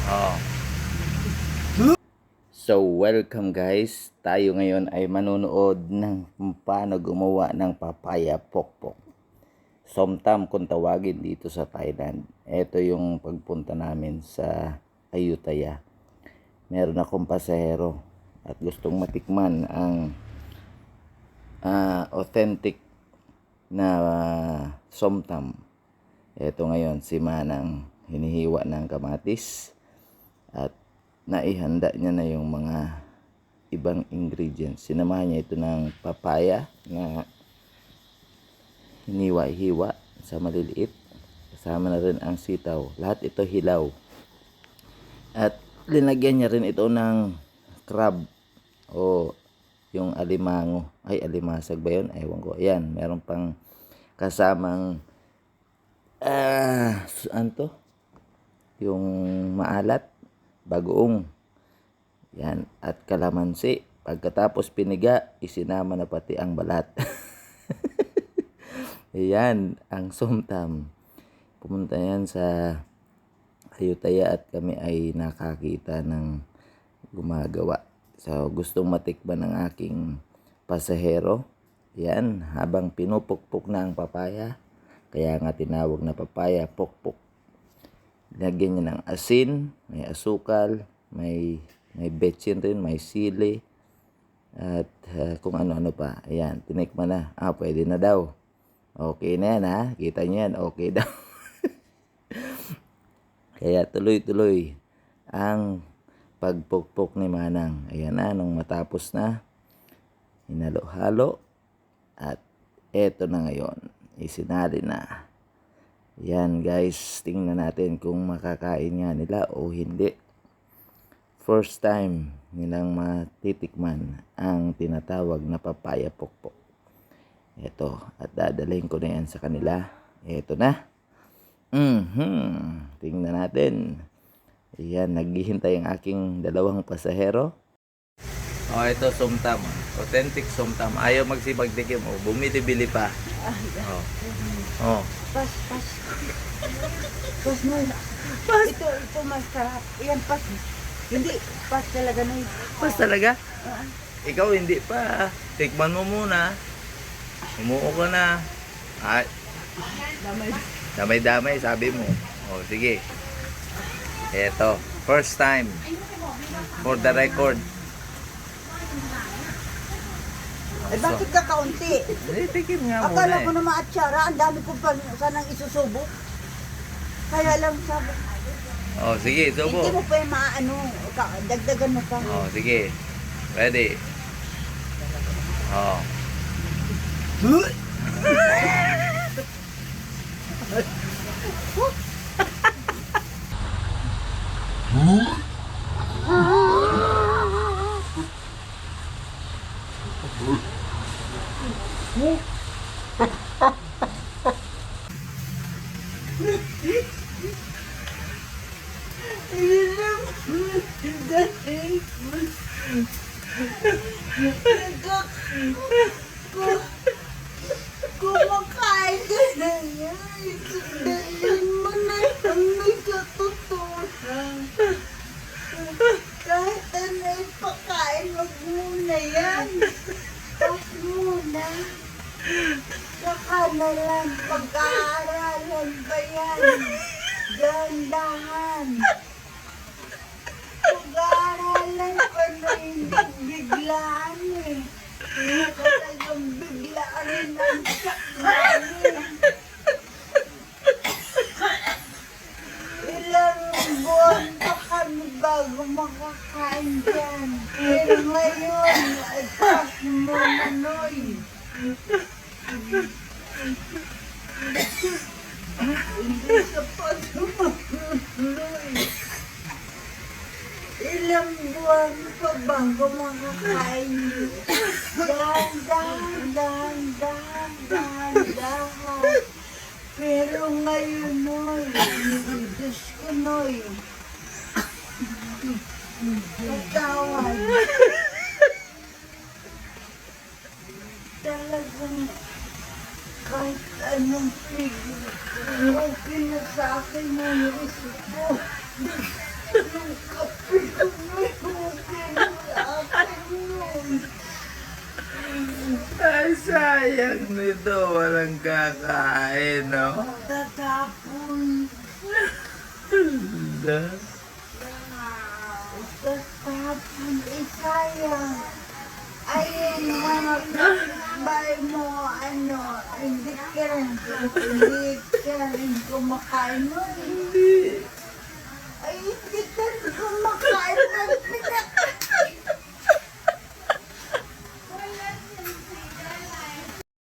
Oh. So, welcome guys. Tayo ngayon ay manonood ng paano gumawa ng papaya pokpok. Somtam kung tawagin dito sa Thailand. Ito yung pagpunta namin sa Ayutthaya. Meron akong pasahero at gustong matikman ang authentic na somtam. Ito ngayon si Manang hinihiwa ng kamatis at naihanda niya na yung mga ibang ingredients. Sinamahan niya ito ng papaya na hiniwa-hiwa sa maliliit. Kasama na rin ang sitaw. Lahat ito hilaw. At linagyan niya rin ito ng crab o yung alimango. Ay, alimasag ba yun? Ewan ko. Ayan, meron pang kasamang ano to? Yung maalat, bagoong. Yan, at kalamansi. Pagkatapos piniga, isinama na pati ang balat. Yan, ang somtam. Pumunta yan sa Ayutthaya at kami ay nakakita ng gumagawa. So, gustong matikman ng aking pasahero. Yan, habang pinupukpok na ang papaya. Kaya nga tinawag na papaya pokpok. Lagyan niya ng asin, may asukal, may betsin rin, may sili, at kung ano-ano pa. Ayan, tinikman na. Pwede na daw. Okay na yan ha. Kita niyo yan, okay daw. Kaya tuloy-tuloy ang pagpukpok ni Manang. Ayan na, nung matapos na, hinalo-halo, at eto na ngayon, isinali na. Yan guys, tingnan natin kung makakain nga nila o hindi. First time nilang matitikman ang tinatawag na papaya pokpok. Ito, at dadalhin ko na yan sa kanila. Ito na. Tingnan natin. Yan, naghihintay ang aking dalawang pasahero. Ito somtam. Authentic somtam. Ayaw magsipagtikim. Bumili-bili pa. Pas mo. Ito masarap. Yan, pas. Hindi, pas talaga na yun. Pas talaga? Ikaw hindi pa. Tikman mo muna. Umuo ka na. Damay-damay, sabi mo. Sige. Eto, first time. For the record. Bakit ka kaunti? Tikim nga muna Akala ko na maatsara. Ang dami ko pa sanang isusubo. Kaya lang sabi. Sige, subo. Hindi mo pa yung dagdagan mo pa. Sige. Ready. Kumakain ka na yan. Sundayin mo na ang nagkatutunan. Kahit ano ipakain, wag muna yan. Wag muna. Saka na lang pag-aaralan ba yan? Dahan-dahan. Pag-aaralan pa na hindi biglaan eh. Talagang biglaan rin ang sakman eh. Ilang buwan pa kami bago makakain dyan. Pero ngayon, atas mo na noy. Hindi sa patuloy. Ilang buwan pa bago makakain dyan. Dahan. Pero ngayon, noy, Diyos ko, noy. Patawad. Talagang kahit anong figure, okay na sa akin na yung Yung kape ko may tubig sa akin nun. Ay, sayang nito. Walang kakain, no? Tatapon. Hala. Tatapon. Sayang. Ayun mga kapitbahay mo, hindi ka rin kumakain nun. Hindi